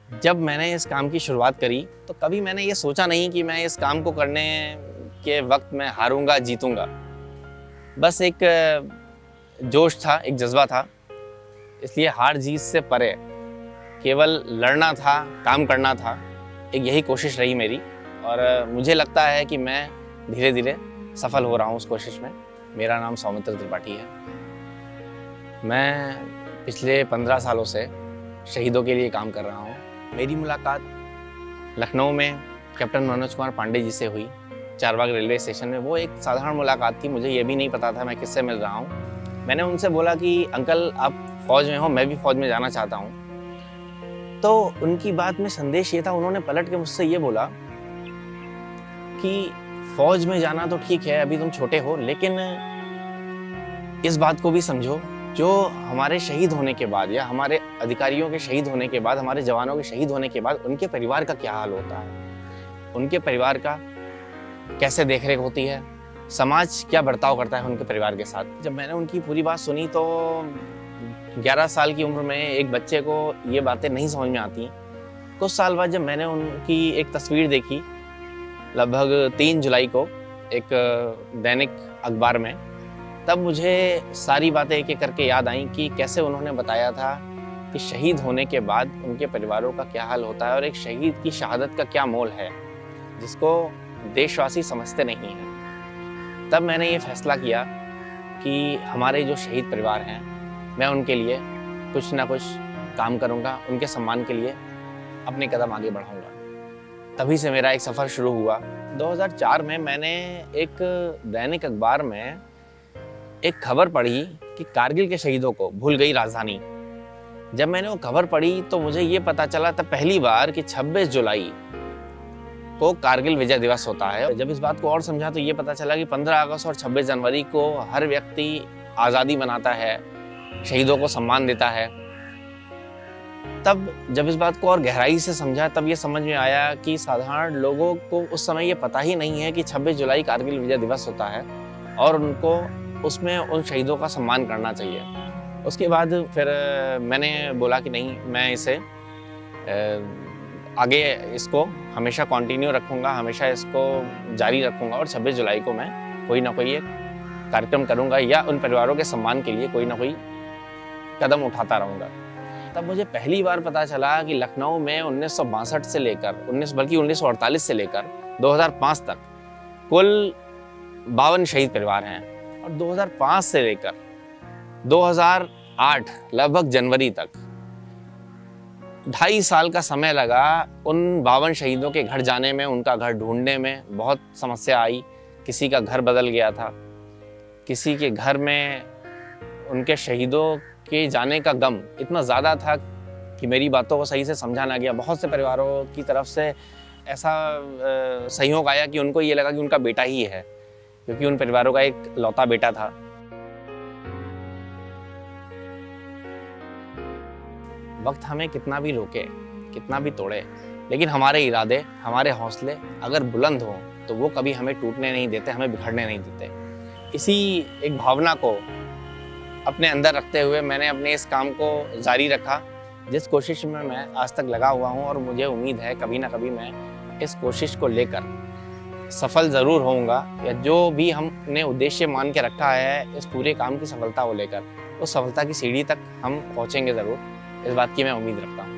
जब मैंने इस काम की शुरुआत करी तो कभी मैंने ये सोचा नहीं कि मैं इस काम को करने के वक्त मैं हारूंगा जीतूंगा। बस एक जोश था, एक जज्बा था। इसलिए हार जीत से परे केवल लड़ना था, काम करना था। एक यही कोशिश रही मेरी और मुझे लगता है कि मैं धीरे धीरे सफल हो रहा हूँ उस कोशिश में। मेरा नाम सौमित्र त्रिपाठी है। मैं पिछले 15 सालों से शहीदों के लिए काम कर रहा हूँ। मेरी मुलाकात लखनऊ में कैप्टन मनोज कुमार पांडे जी से हुई, चारबाग रेलवे स्टेशन में। वो एक साधारण मुलाकात थी, मुझे ये भी नहीं पता था मैं किससे मिल रहा हूँ। मैंने उनसे बोला कि अंकल आप फौज में हो, मैं भी फौज में जाना चाहता हूँ। तो उनकी बात में संदेश ये था, उन्होंने पलट के मुझसे ये बोला कि फौज में जाना तो ठीक है, अभी तुम छोटे हो, लेकिन इस बात को भी समझो जो हमारे शहीद होने के बाद या हमारे अधिकारियों के शहीद होने के बाद, हमारे जवानों के शहीद होने के बाद उनके परिवार का क्या हाल होता है, उनके परिवार का कैसे देखरेख होती है, समाज क्या बर्ताव करता है उनके परिवार के साथ। जब मैंने उनकी पूरी बात सुनी तो 11 साल की उम्र में एक बच्चे को ये बातें नहीं समझ में आती। कुछ साल बाद जब मैंने उनकी एक तस्वीर देखी, लगभग 3 जुलाई को एक दैनिक अखबार में, तब मुझे सारी बातें एक एक करके याद आई कि कैसे उन्होंने बताया था कि शहीद होने के बाद उनके परिवारों का क्या हाल होता है और एक शहीद की शहादत का क्या मोल है, जिसको देशवासी समझते नहीं हैं। तब मैंने ये फैसला किया कि हमारे जो शहीद परिवार हैं, मैं उनके लिए कुछ ना कुछ काम करूँगा, उनके सम्मान के लिए अपने कदम आगे बढ़ाऊँगा। तभी से मेरा एक सफ़र शुरू हुआ। 2004 में मैंने एक दैनिक अखबार में एक खबर पढ़ी कि कारगिल के शहीदों को भूल गई राजधानी। जब मैंने वो खबर पढ़ी तो मुझे ये पता चला तब पहली बार कि 26 जुलाई को कारगिल विजय दिवस होता है। जब इस बात को और समझा तो ये पता चला कि 15 अगस्त और 26 जनवरी को हर व्यक्ति आज़ादी मनाता है, शहीदों को सम्मान देता है। तब जब इस बात को और गहराई से समझा तब ये समझ में आया कि साधारण लोगों को उस समय ये पता ही नहीं है कि 26 जुलाई कारगिल विजय दिवस होता है और उनको उसमें उन शहीदों का सम्मान करना चाहिए। उसके बाद फिर मैंने बोला कि नहीं, मैं इसे आगे इसको हमेशा कंटिन्यू रखूँगा, हमेशा इसको जारी रखूँगा और 26 जुलाई को मैं कोई ना कोई एक कार्यक्रम करूँगा या उन परिवारों के सम्मान के लिए कोई ना कोई कदम उठाता रहूँगा। तब मुझे पहली बार पता चला कि लखनऊ में 1962 से लेकर 1948 से लेकर 2005 तक कुल 52 शहीद परिवार हैं और 2005 से लेकर 2008 लगभग जनवरी तक 2.5 साल का समय लगा उन 52 शहीदों के घर जाने में, उनका घर ढूंढने में। बहुत समस्या आई। किसी का घर बदल गया था, किसी के घर में उनके शहीदों के जाने का गम इतना ज़्यादा था कि मेरी बातों को सही से समझा ना गया। बहुत से परिवारों की तरफ से ऐसा सहयोग आया कि उनको ये लगा कि उनका बेटा ही है, क्योंकि उन परिवारों का एक लौता बेटा था। वक्त हमें कितना भी रोके, कितना भी तोड़े, लेकिन हमारे इरादे, हमारे हौसले अगर बुलंद हों तो वो कभी हमें टूटने नहीं देते, हमें बिखरने नहीं देते। इसी एक भावना को अपने अंदर रखते हुए मैंने अपने इस काम को जारी रखा, जिस कोशिश में मैं आज तक लगा हुआ हूँ और मुझे उम्मीद है कभी ना कभी मैं इस कोशिश को लेकर सफल ज़रूर होऊंगा। या जो भी हमने उद्देश्य मान के रखा है इस पूरे काम की सफलता को लेकर, उस सफलता की सीढ़ी तक हम पहुँचेंगे ज़रूर, इस बात की मैं उम्मीद रखता हूँ।